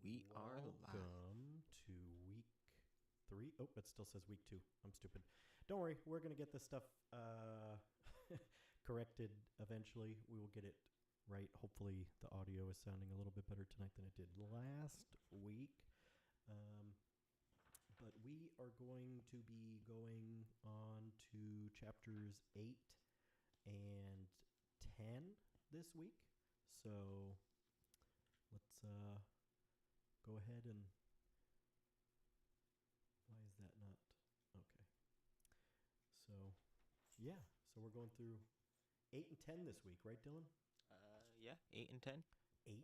We are live. Welcome to week 3. Oh, it still says week 2. I'm stupid. Don't worry, we're going to get this stuff corrected eventually. We will get it right. Hopefully the audio is sounding a little bit better tonight than it did last week. But we are going to be going on to chapters 8 and 10 this week. So let's go ahead and... Why is that not... Okay. So, yeah. So we're going through 8 and 10 this week, right, Dylan? Yeah, 8 and 10. 8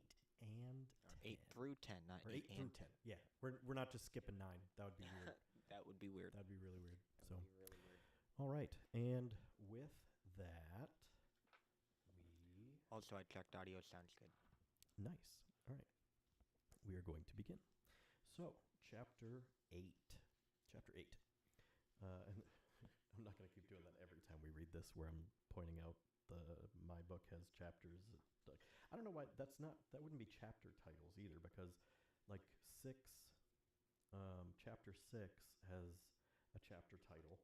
and 10. 8 through 10, not Or 8 8 through and 10. Yeah. We're not just skipping 9. That would be weird. That would be weird. That'd be really weird. That So, would be really weird. all right. And with that, we... Also, I checked audio sounds good. Nice. All right. We are going to begin. So, chapter 8. Chapter 8. And I'm not going to keep doing that every time we read this where I'm pointing out my book has chapters. I don't know why that wouldn't be chapter titles either, because like chapter 6 has a chapter title,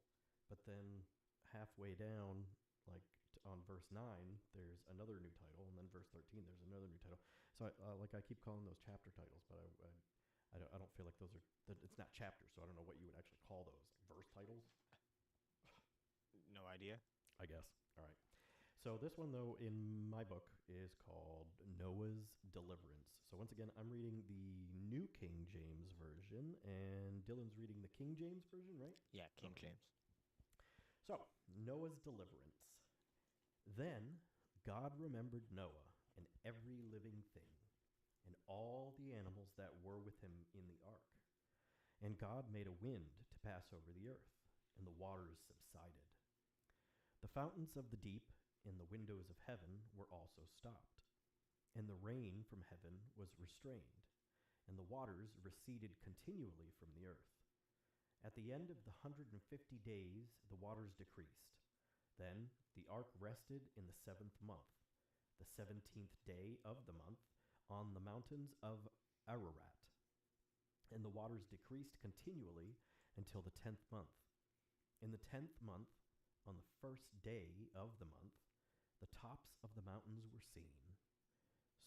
but then halfway down, like on verse 9, there's another new title, and then verse 13, there's another new title. So I keep calling those chapter titles, but I don't feel like those are, that it's not chapters, so I don't know what you would actually call those. Verse titles? No idea. I guess. All right. So this one, though, in my book is called Noah's Deliverance. So once again, I'm reading the New King James Version, and Dylan's reading the King James Version, right? Yeah, King James. So, Noah's Deliverance. Then God remembered Noah and every living thing, and all the animals that were with him in the ark. And God made a wind to pass over the earth, and the waters subsided. The fountains of the deep in the windows of heaven were also stopped, and the rain from heaven was restrained, and the waters receded continually from the earth. At the end of the 150 days, the waters decreased. Then the ark rested in the 7th month, the 17th day of the month, on the mountains of Ararat. And the waters decreased continually until the 10th month. In the 10th month, on the first day of the month, the tops of the mountains were seen.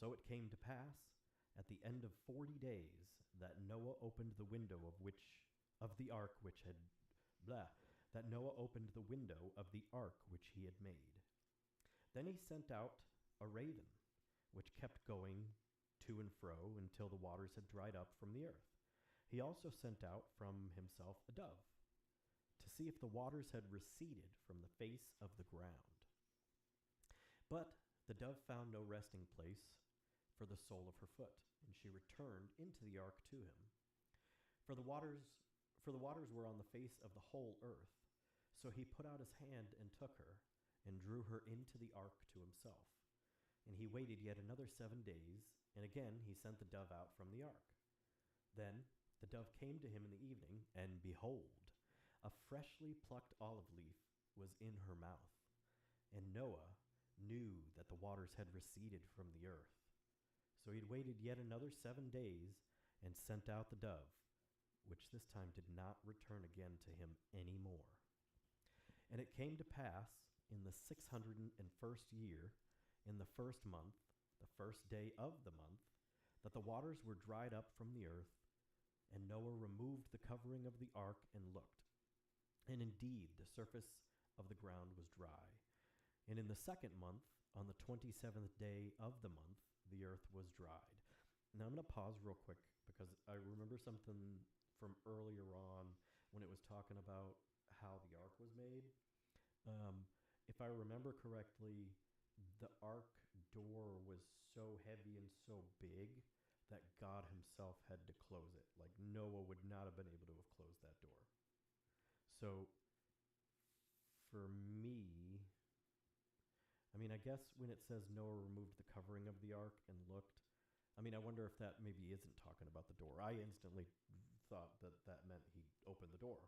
So it came to pass, at the end of 40 days, that Noah opened the window of the ark which he had made. Then he sent out a raven, which kept going to and fro until the waters had dried up from the earth. He also sent out from himself a dove, to see if the waters had receded from the face of the ground. But the dove found no resting place for the sole of her foot, and she returned into the ark to him. For the waters were on the face of the whole earth. So he put out his hand and took her, and drew her into the ark to himself. And he waited yet another 7 days, and again he sent the dove out from the ark. Then the dove came to him in the evening, and behold, a freshly plucked olive leaf was in her mouth. And Noah knew that the waters had receded from the earth. So he had waited yet another 7 days, and sent out the dove, which this time did not return again to him any more. And it came to pass in the 601st year, in the 1st month, the 1st day of the month, that the waters were dried up from the earth, and Noah removed the covering of the ark and looked. And indeed, the surface of the ground was dry. And in the 2nd month, on the 27th day of the month, the earth was dried. Now I'm going to pause real quick because I remember something from earlier on when it was talking about how the ark was made. If I remember correctly, the ark door was so heavy and so big that God himself had to close it. Like Noah would not have been able to have closed that door. So for me, I mean, I guess when it says Noah removed the covering of the ark and looked, I mean, I wonder if that maybe isn't talking about the door. I instantly thought that meant he opened the door.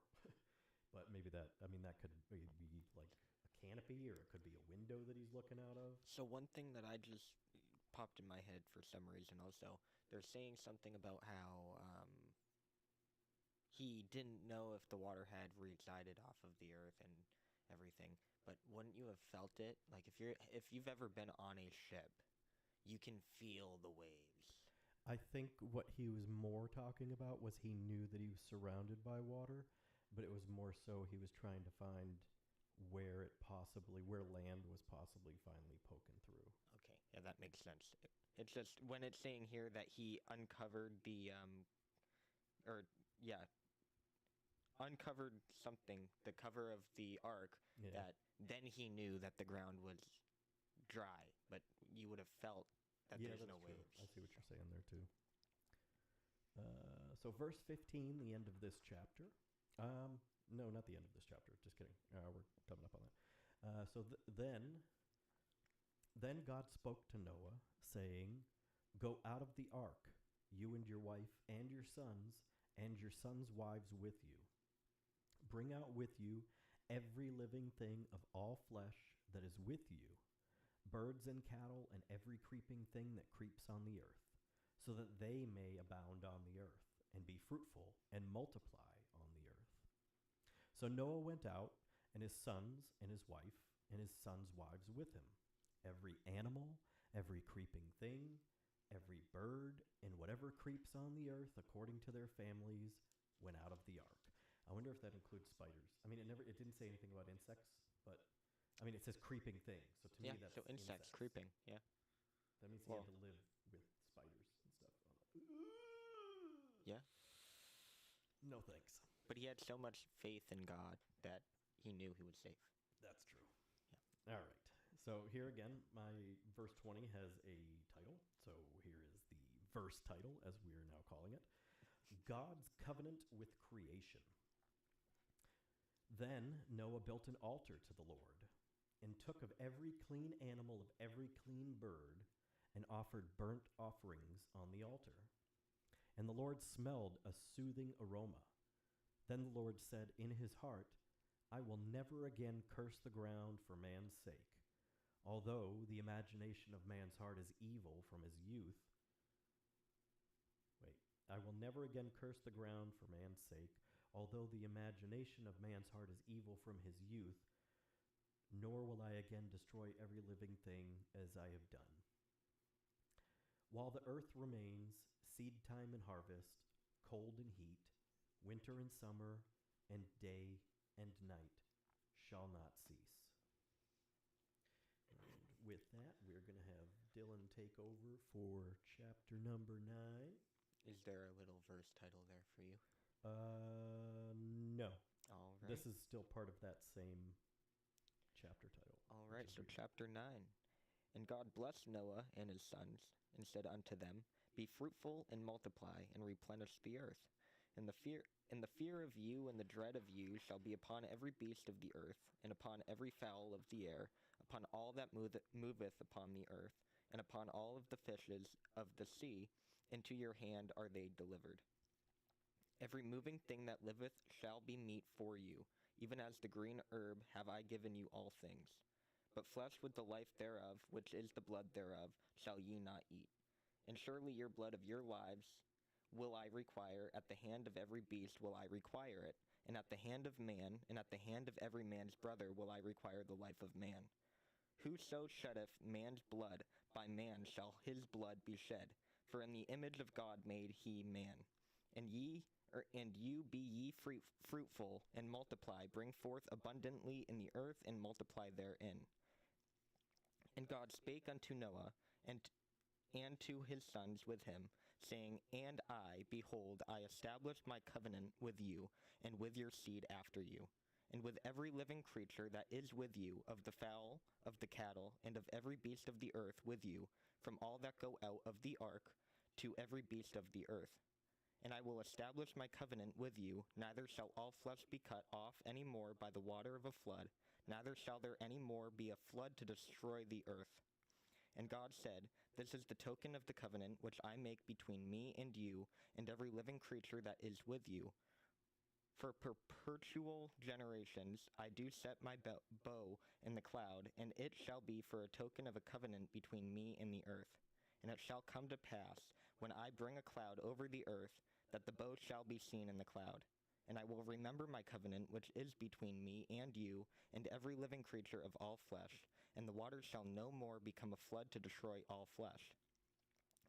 But maybe that could be like a canopy, or it could be a window that he's looking out of. So one thing that I just popped in my head for some reason also, they're saying something about how he didn't know if the water had resided off of the earth and everything. But wouldn't you have felt it? Like if you've ever been on a ship, you can feel the waves. I think what he was more talking about was he knew that he was surrounded by water, but it was more so he was trying to find where land was possibly finally poking through. Okay, yeah, that makes sense. It's just when it's saying here that he uncovered or yeah, uncovered something, the cover of the ark, Yeah. that then he knew that the ground was dry, but you would have felt that Yeah, there's that's no true. waves. I see what you're saying there too. So verse 15, the end of this chapter. No, not the end of this chapter. Just kidding. We're coming up on that. Then God spoke to Noah, saying, "Go out of the ark, you and your wife and your sons' wives with you. Bring out with you every living thing of all flesh that is with you, birds and cattle and every creeping thing that creeps on the earth, so that they may abound on the earth, and be fruitful and multiply on the earth." So Noah went out, and his sons and his wife and his sons' wives with him. Every animal, every creeping thing, every bird, and whatever creeps on the earth according to their families went out of the ark. I wonder if that includes spiders. I mean, it didn't say anything about insects, but I mean, it says creeping things. So to Yeah, me, that's so insects creeping. Yeah. That means he Well- had to live with spiders and stuff. Yeah. No thanks. But he had so much faith in God that he knew he was safe. That's true. Yeah. All right. So here again, my verse 20 has a title. So here is the verse title, as we are now calling it: God's Covenant with Creation. Then Noah built an altar to the Lord, and took of every clean animal of every clean bird, and offered burnt offerings on the altar. And the Lord smelled a soothing aroma. Then the Lord said in his heart, "I will never again curse the ground for man's sake. Although the imagination of man's heart is evil from his youth." I will never again curse the ground for man's sake, although the imagination of man's heart is evil from his youth, nor will I again destroy every living thing as I have done. While the earth remains, seed time and harvest, cold and heat, winter and summer, and day and night shall not cease. And with that, we're going to have Dylan take over for chapter number 9. Is there a little verse title there for you? No. All right. This is still part of that same chapter title. All which right, is so weird. chapter 9. And God blessed Noah and his sons, and said unto them, Be fruitful and multiply, and replenish the earth. And the fear of you and the dread of you shall be upon every beast of the earth, and upon every fowl of the air, upon all that moveth upon the earth, and upon all of the fishes of the sea. Into your hand are they delivered. Every moving thing that liveth shall be meat for you, even as the green herb have I given you all things. But flesh with the life thereof, which is the blood thereof, shall ye not eat. And surely your blood of your lives will I require, at the hand of every beast will I require it, and at the hand of man, and at the hand of every man's brother will I require the life of man. Whoso sheddeth man's blood, by man shall his blood be shed. For in the image of God made he man. And you be ye fruitful, and multiply, bring forth abundantly in the earth, and multiply therein. And God spake unto Noah, and to his sons with him, saying, And I, behold, I establish my covenant with you, and with your seed after you, and with every living creature that is with you, of the fowl, of the cattle, and of every beast of the earth with you, from all that go out of the ark, to every beast of the earth. And I will establish my covenant with you, neither shall all flesh be cut off any more by the water of a flood, neither shall there any more be a flood to destroy the earth. And God said, This is the token of the covenant which I make between me and you, and every living creature that is with you. For perpetual generations I do set my bow in the cloud, and it shall be for a token of a covenant between me and the earth. And it shall come to pass, when I bring a cloud over the earth, that the bow shall be seen in the cloud. And I will remember my covenant which is between me and you and every living creature of all flesh, and the waters shall no more become a flood to destroy all flesh.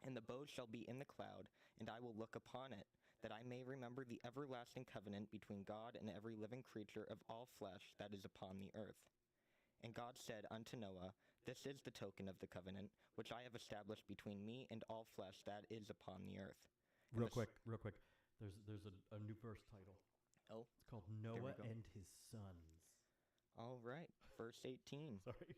And the bow shall be in the cloud, and I will look upon it, that I may remember the everlasting covenant between God and every living creature of all flesh that is upon the earth. And God said unto Noah, This is the token of the covenant, which I have established between me and all flesh that is upon the earth. Real quick. There's a new verse title. Oh, It's called we Noah go. and His Sons. all right, verse 18. Sorry.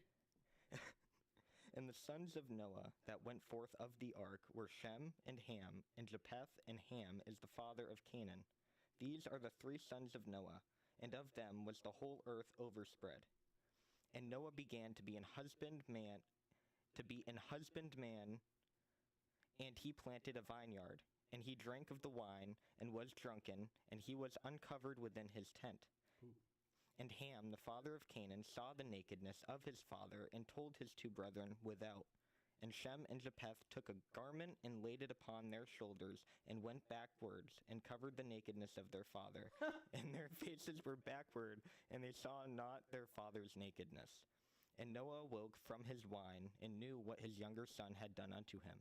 And the sons of Noah that went forth of the ark were Shem and Ham, and Japheth, and Ham is the father of Canaan. These are the three sons of Noah, and of them was the whole earth overspread. And Noah began to be an husbandman, and he planted a vineyard, and he drank of the wine, and was drunken, and he was uncovered within his tent. Ooh. And Ham, the father of Canaan, saw the nakedness of his father, and told his two brethren without. And Shem and Japheth took a garment and laid it upon their shoulders, and went backwards, and covered the nakedness of their father. And their faces were backward, and they saw not their father's nakedness. And Noah awoke from his wine, and knew what his younger son had done unto him.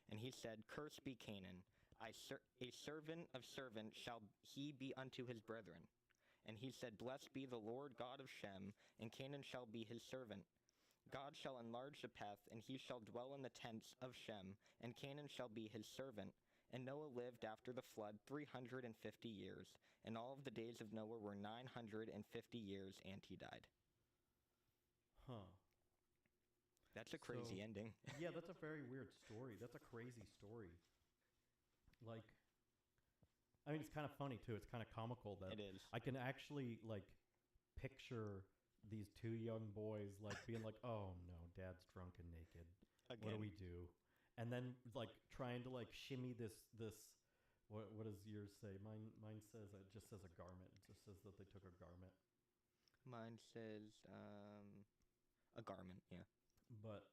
And he said, Cursed be Canaan, a servant of servants shall he be unto his brethren. And he said, Blessed be the Lord God of Shem, and Canaan shall be his servant. God shall enlarge Japheth, and he shall dwell in the tents of Shem, and Canaan shall be his servant. And Noah lived after the flood 350 years, and all of the days of Noah were 950 years, and he died. Huh. That's a crazy ending. Yeah, that's a very weird story. That's a crazy story. Like, I mean, it's kind of funny, too. It's kind of comical that It is. I can actually, like, picture these two young boys, like, being like, oh, no, Dad's drunk and naked. Again. What do we do? And then, like, trying to, like, shimmy this what does yours say? Mine says, it just says a garment. It just says that they took a garment. Mine says a garment, yeah. But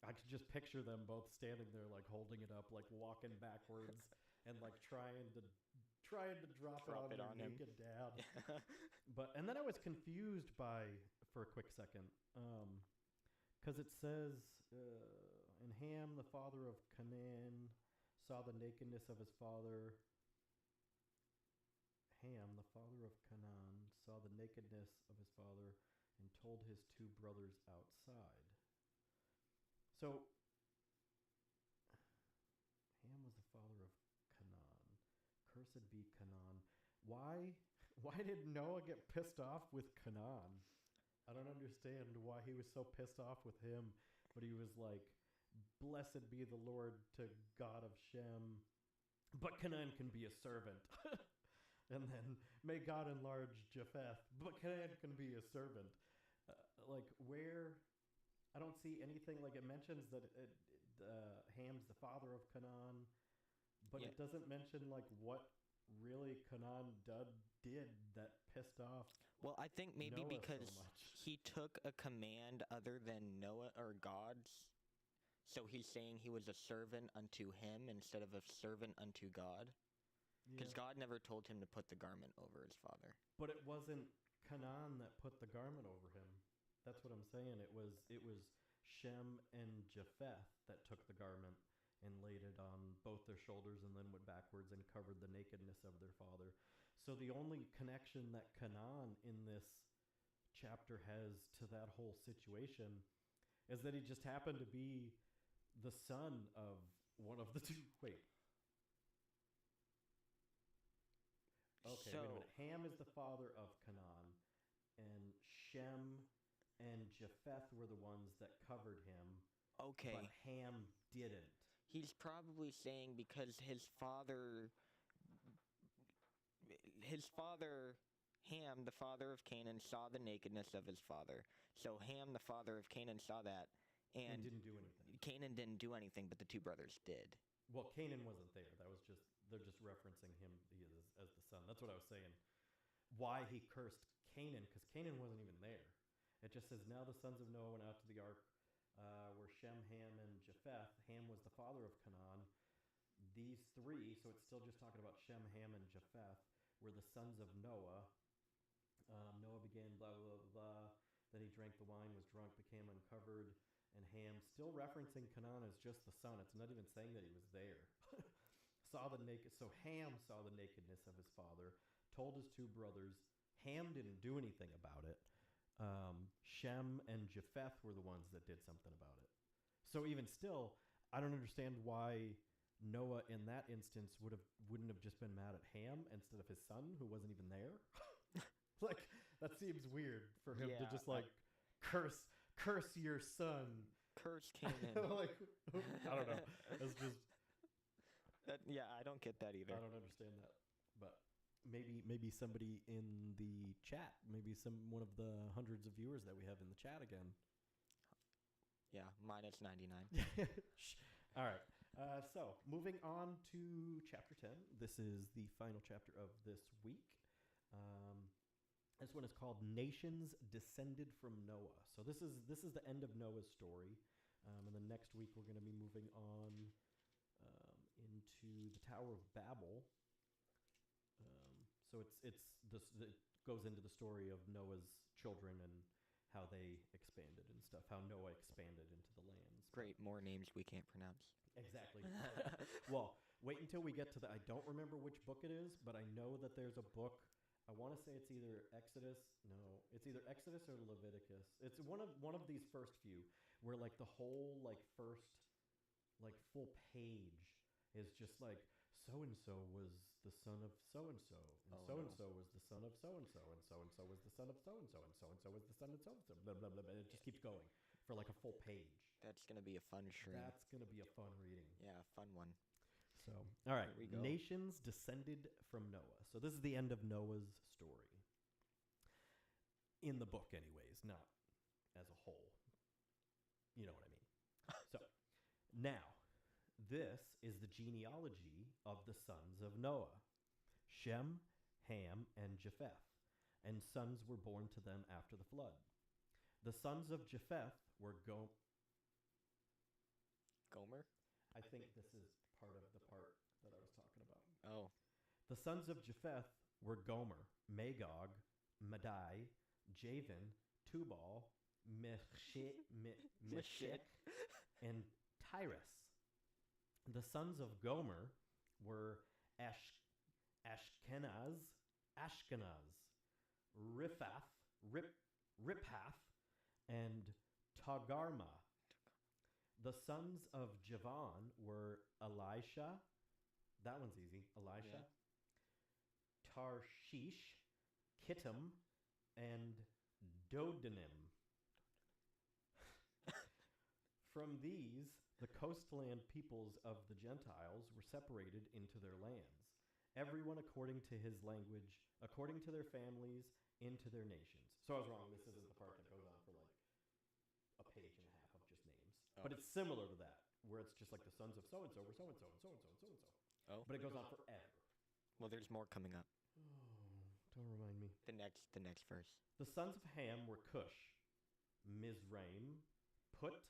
I could just picture them both standing there, like, holding it up, like, walking backwards and, like, trying to drop it on their him. naked dad. And then I was confused for a quick second, because it says, and Ham, the father of Canaan, saw the nakedness of his father. Ham, the father of Canaan, saw the nakedness of his father and told his two brothers outside. So, Ham was the father of Canaan. Cursed be Canaan. Why did Noah get pissed off with Canaan? I don't understand why he was so pissed off with him, but he was like, Blessed be the Lord to God of Shem, but Canaan can be a servant. And then, may God enlarge Japheth, but Canaan can be a servant. Where, I don't see anything, like, it mentions that Ham's the father of Canaan, but Yeah. it doesn't mention, like, what really Canaan did that pissed off. Well, I think maybe Noah because so much. he took a command other than Noah or God's, so he's saying he was a servant unto him instead of a servant unto God. Because Yeah. God never told him to put the garment over his father. But it wasn't Canaan that put the garment over him. That's what I'm saying. It was Shem and Japheth that took the garment and laid it on both their shoulders and then went backwards and covered the nakedness of their father. So the only connection that Canaan in this chapter has to that whole situation is that he just happened to be the son of one of the two. Wait. Okay, wait a minute. Ham is the father of Canaan, and Shem and Japheth were the ones that covered him, Okay. but Ham didn't. He's probably saying because his father, Ham, the father of Canaan, saw the nakedness of his father. So Ham, the father of Canaan, saw that, And and didn't do anything. Canaan didn't do anything, but the two brothers did. Well, Canaan wasn't there. That was just, they're just referencing him as the son. That's what I was saying. Why he cursed Canaan, because Canaan wasn't even there. It just says, now the sons of Noah went out to the ark were Shem, Ham, and Japheth. Ham was the father of Canaan. These three, so it's still just talking about Shem, Ham, and Japheth, were the sons of Noah. Noah began blah, blah, blah, blah. Then he drank the wine, was drunk, became uncovered. And Ham, still referencing Canaan as just the son. It's not even saying that he was there. Saw the naked. So Ham saw the nakedness of his father, told his two brothers. Ham didn't do anything about it. Shem and Japheth were the ones that did something about it. So even still, I don't understand why Noah in that instance wouldn't have just been mad at Ham instead of his son who wasn't even there. Like, that seems weird for him to just curse your son. Curse Canaan. Like, I don't know. It's just I don't get that either. I don't understand that. But maybe somebody in the chat, maybe one of the hundreds of viewers that we have in the chat again. Yeah, minus 99. All right. So moving on to chapter 10. This is the final chapter of this week. This one is called Nations Descended from Noah. So this is the end of Noah's story. And then next week we're going to be moving on into the Tower of Babel. So it goes into the story of Noah's children and how they expanded and stuff, how Noah expanded into the lands. Great, more names we can't pronounce. Exactly. Well, wait until we get to I don't remember which book it is, but I know that there's a book. I want to say it's either Exodus. No, it's either Exodus or Leviticus. It's one of these first few where like the whole like first like full page is just like so and so was the son of so and so, and so and so was the son of so and so, and so and so was the son of so and so, and so and so was the son of so and so. Blah blah blah. And it just keeps going for like a full page. That's gonna be a fun stream. That's gonna be a fun reading. Yeah, a fun one. So, all right, we go. Nations descended from Noah. So this is the end of Noah's story. In the book, anyways, not as a whole. You know what I mean. So, now, this is the genealogy of the sons of Noah. Shem, Ham, and Japheth. And sons were born to them after the flood. The sons of Japheth were Gomer? I think this is part of the part that I was talking about. Oh. The sons of Japheth were Gomer, Magog, Madai, Javan, Tubal, Meshech, and Tyrus. The sons of Gomer were Ashkenaz, Riphath, and Togarmah. The sons of Javan were Elisha. That one's easy. Elisha. Yeah. Tarshish, Kittim, and Dodanim. From these, the coastland peoples of the Gentiles were separated into their lands, everyone according to his language, according to their families, into their nations. So I was wrong. This isn't the part that goes on for like a page and a half of just names. Oh. But it's similar to that, where it's just like the sons of so-and-so were so-and-so and so-and-so and so-and-so. Oh. But it goes on forever. Well, there's more coming up. Oh, don't remind me. The next verse. The sons of Ham were Cush, Mizraim, Put.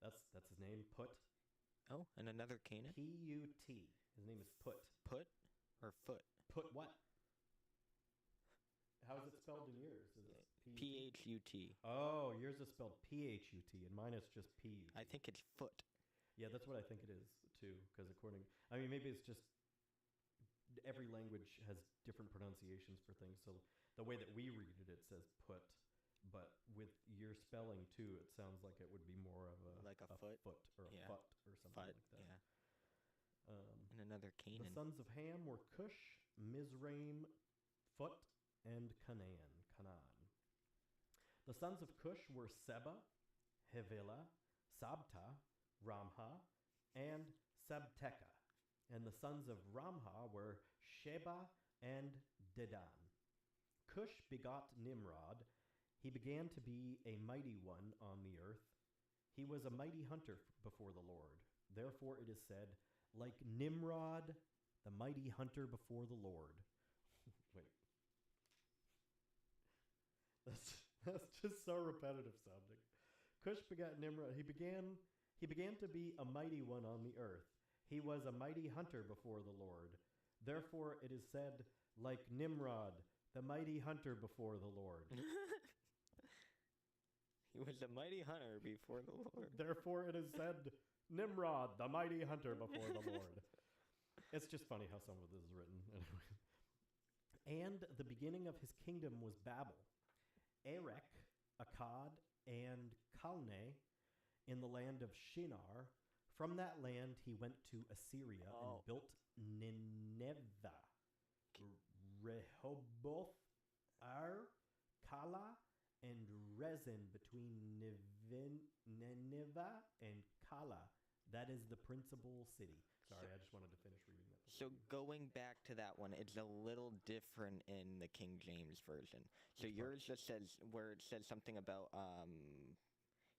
That's his name, Put. Oh, and another Canaan? P-U-T. His name is Put. Put or foot? Put what? How is it spelled in yours? Is it P-H-U-T. Oh, yours is spelled P-H-U-T, and mine is just P-U-T. I think it's foot. Yeah, that's what I think it is, too, because maybe it's just every language has different pronunciations for things, so the way that we read it, it says put, but with your spelling, too, it sounds like it would be more of a foot or a foot or something like that. Yeah. And another Canaan. The sons of Ham were Cush, Mizraim, Phut, and Canaan. The sons of Cush were Seba, Havilah, Sabta, Ramha, and Sabteka. And the sons of Ramha were Sheba and Dedan. Cush begot Nimrod. He began to be a mighty one on the earth. He was a mighty hunter before the Lord. Therefore it is said, like Nimrod, the mighty hunter before the Lord. Wait. That's just so repetitive sounding. Cush begat Nimrod. He began to be a mighty one on the earth. He was a mighty hunter before the Lord. Therefore it is said, like Nimrod, the mighty hunter before the Lord. He was a mighty hunter before the Lord. Therefore it is said, Nimrod, the mighty hunter before the Lord. It's just funny how some of this is written. And the beginning of his kingdom was Babel, Erech, Akkad, and Calneh in the land of Shinar. From that land he went to Assyria and built Nineveh, Rehoboth, Kala, and Rezin between Nineveh and Kala. That is the principal city. Sorry, I just wanted to finish reading that. So going back to that one, it's a little different in the King James Version. So yours just says, where it says something about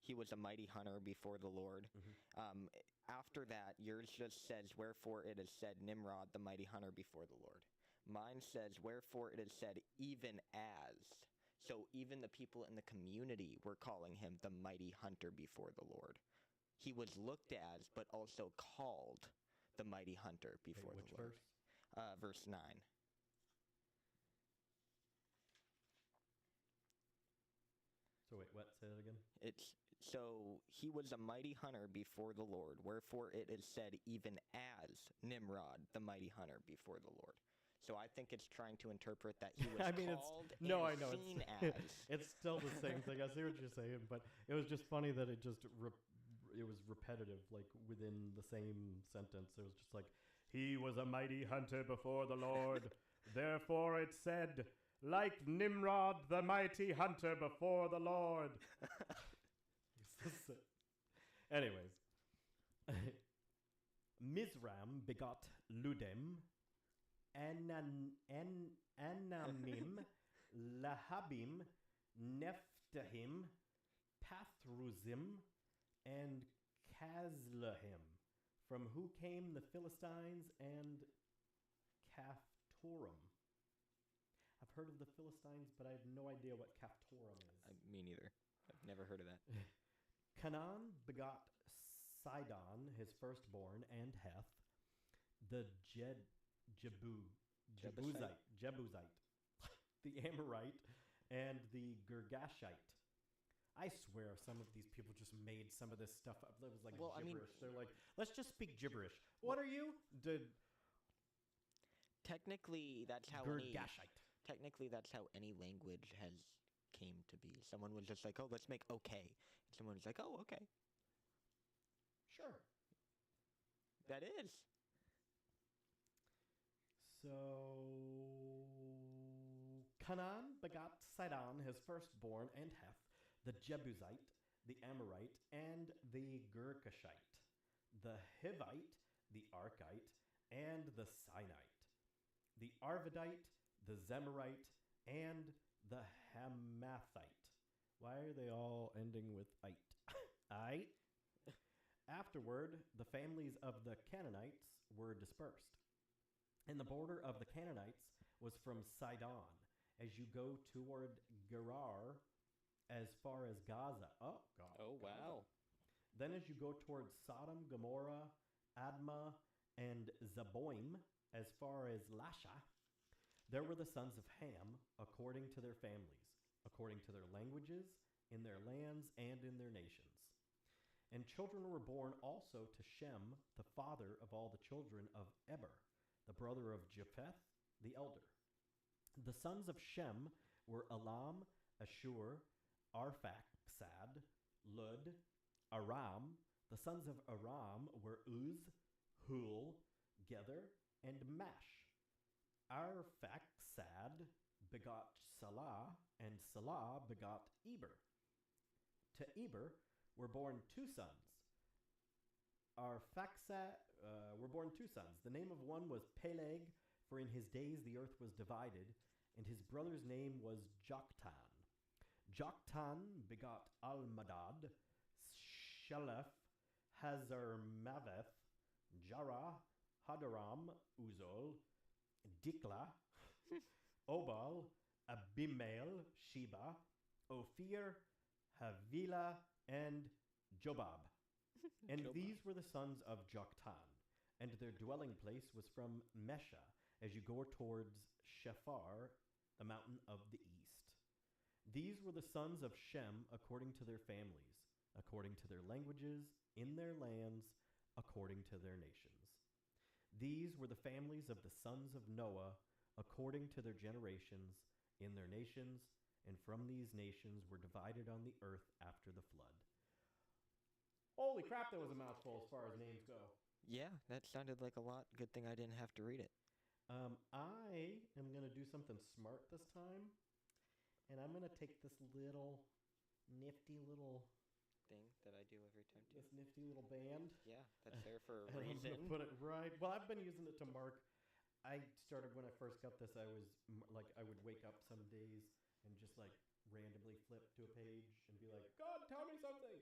he was a mighty hunter before the Lord. Mm-hmm. After that, yours just says, wherefore it is said, Nimrod, the mighty hunter before the Lord. Mine says, wherefore it is said, even as. So even the people in the community were calling him the mighty hunter before the Lord. He was looked as, but also called the mighty hunter before the Lord. Which Verse verse? 9. So wait, what? Say that again? So he was a mighty hunter before the Lord, wherefore it is said, even as Nimrod, the mighty hunter before the Lord. So I think it's trying to interpret that he was called and I know, seen as. It's still the same thing. I see what you're saying, but it was just funny that it just it was repetitive, like within the same sentence. It was just like, he was a mighty hunter before the Lord. Therefore it said, like Nimrod, the mighty hunter before the Lord. Anyways. Mizram begot Ludem, Anamim, Lahabim, Nephtahim, Pathruzim, and Kazlahim, from who came the Philistines and Caphtorim. I've heard of the Philistines, but I have no idea what Caphtorim is. Me neither. I've never heard of that. Canaan begot Sidon, his firstborn, and Heth, the Jebusite, the Amorite, and the Girgashite. I swear some of these people just made some of this stuff up. It was like gibberish. They're like, let's just speak gibberish. What are you? Technically, that's how any language has came to be. Someone was just like, oh, let's make okay. And someone was like, oh, okay. Sure. That is. So, Canaan begot Sidon, his firstborn, and Heth, the Jebusite, the Amorite, and the Girgashite, the Hivite, the Arkite, and the Sinite, the Arvadite, the Zemarite, and the Hamathite. Why are they all ending with ite? Ite? Afterward, the families of the Canaanites were dispersed. And the border of the Canaanites was from Sidon, as you go toward Gerar, as far as Gaza. Oh, God. Oh, wow. Then as you go towards Sodom, Gomorrah, Admah, and Zeboim, as far as Lasha, there were the sons of Ham, according to their families, according to their languages, in their lands, and in their nations. And children were born also to Shem, the father of all the children of Eber, the brother of Japheth, the elder. The sons of Shem were Elam, Ashur, Arphaxad, Lud, Aram. The sons of Aram were Uz, Hul, Gether, and Mash. Arphaxad begot Salah, and Salah begot Eber. To Eber were born two sons. Arphaxad were born two sons. The name of one was Peleg, for in his days the earth was divided, and his brother's name was Joktan. Joktan begot Almadad, Shelef, Hazarmaveth, Jarah, Hadaram, Uzol, Dikla, Obal, Abimael, Sheba, Ophir, Havilah, and Jobab. And Jobab. these were the sons of Joktan, and their dwelling place was from Mesha, as you go towards Shephar, the mountain of the east. These were the sons of Shem according to their families, according to their languages, in their lands, according to their nations. These were the families of the sons of Noah, according to their generations, in their nations, and from these nations were divided on the earth after the flood. Holy crap, that was a mouthful as far as names go. Yeah, that sounded like a lot. Good thing I didn't have to read it. I am going to do something smart this time, and I'm going to take this little nifty little Thing that I do every time too. this nifty little band. Yeah, that's there for a And I'm reason. going to put it right. Well, I've been using it to mark. I started when I first got this. I was like, I would wake up some days and just like randomly flip to a page and be like, God, tell me something.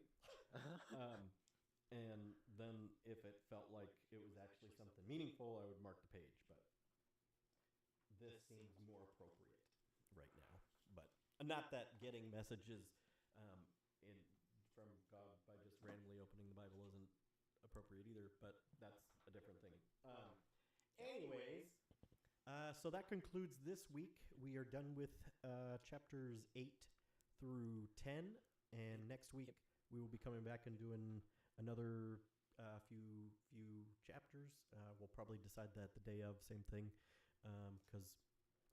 And then if it felt like it was actually something meaningful, I would mark the page. But this seems more appropriate right now. But not that getting messages in from God by just randomly opening the Bible isn't appropriate either. But that's a different thing. Anyways, so that concludes this week. We are done with chapters 8 through 10, and next week we will be coming back and doing another few chapters. We'll probably decide that the day of, same thing, because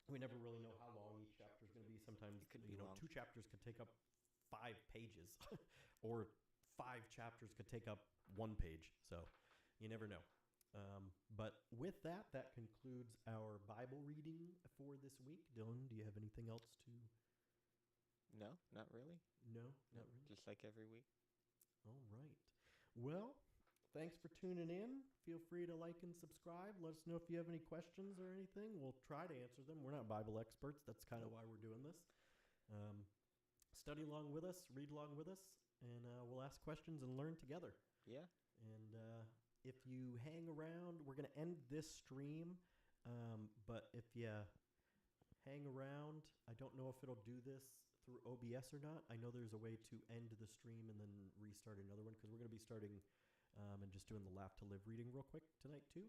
we never really know how long each chapter is going to be. Sometimes It could be long. 2 chapters could take up 5 pages, or 5 chapters could take up 1 page. So you never know. But with that, that concludes our Bible reading for this week. Dylan, do you have anything else to? No, not really. No, No, not really. just like every week. All right. Well, thanks for tuning in. Feel free to like and subscribe. Let us know if you have any questions or anything. We'll try to answer them. We're not Bible experts. That's kind of why we're doing this. Study along with us, read along with us, and we'll ask questions and learn together. Yeah. And if you hang around, we're going to end this stream. But if you hang around, I don't know if it'll do this through OBS or not. I know there's a way to end the stream and then restart another one, because we're going to be starting and just doing the Laugh to Live reading real quick tonight too.